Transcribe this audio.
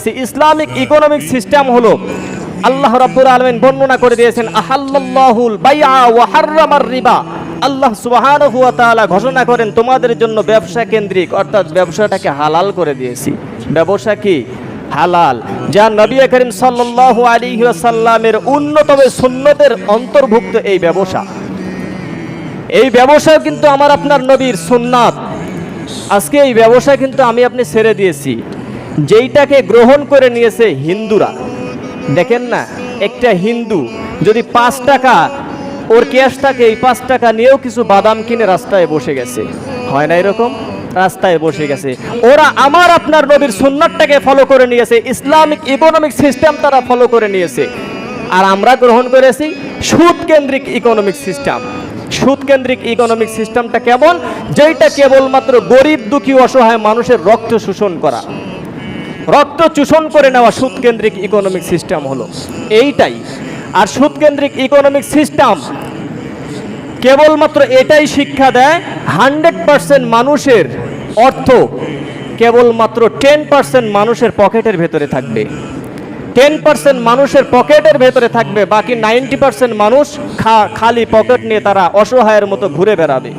দিয়েছি। Islamic economic system হলো আল্লাহ রাব্বুল আলামিন বর্ণনা করে দিয়েছেন, আহাল্লাল্লাহুল বাইআ ওয়া হাররামার রিবা। আল্লাহ সুবহানাহু ওয়া তাআলা ঘোষণা করেন তোমাদের জন্য ব্যবসা কেন্দ্রিক, অর্থাৎ ব্যবসাটাকে হালাল করে দিয়েছি। ব্যবসা কি? হালাল। যা নবী করিম সাল্লাল্লাহু আলাইহি ওয়াসাল্লামের উন্নতম সুন্নতের অন্তর্ভুক্ত এই ব্যবসা। এই ব্যবসা কিন্তু আমার আপনার নবীর সুন্নাত। আজকে এই ব্যবসা কিন্তু আমি আপনি ছেড়ে দিয়েছি, যেইটাকে গ্রহণ করে নিয়েছে হিন্দুরা। দেখেন না, একটা হিন্দু যদি 5 টাকা ওর ক্যাশ থাকে, এই 5 টাকা নিয়েও কিছু বাদাম কিনে রাস্তায় বসে গেছে, হয় না এরকম? রাস্তায় বসে গেছে। ওরা আমার আপনার নবীর সুন্নাতটাকে ফলো করে নিয়েছে, ইসলামিক ইকোনমিক সিস্টেম তারা ফলো করে নিয়েছে। আর আমরা গ্রহণ করেছি সুদ কেন্দ্রিক ইকোনমিক সিস্টেম। সুদ কেন্দ্রিক ইকোনমিক সিস্টেমটা কেমন? যেটা কেবলমাত্র গরিব দুঃখী অসহায় মানুষের রক্ত শোষণ করা, রক্ত চূষণ করে নেওয়া সুদ কেন্দ্রিক ইকোনমিক সিস্টেম হলো এইটাই। আর সুদ কেন্দ্রিক ইকোনমিক সিস্টেম কেবলমাত্র এটাই শিক্ষা দেয়, 100% মানুষের অর্থ কেবলমাত্র 10% মানুষের পকেটের ভেতরে থাকবে। 10% মানুষের পকেটের ভেতরে থাকবে, বাকি 90% মানুষ খালি পকেট নিয়ে তারা অসহায়ের মতো ঘুরে বেড়াবে।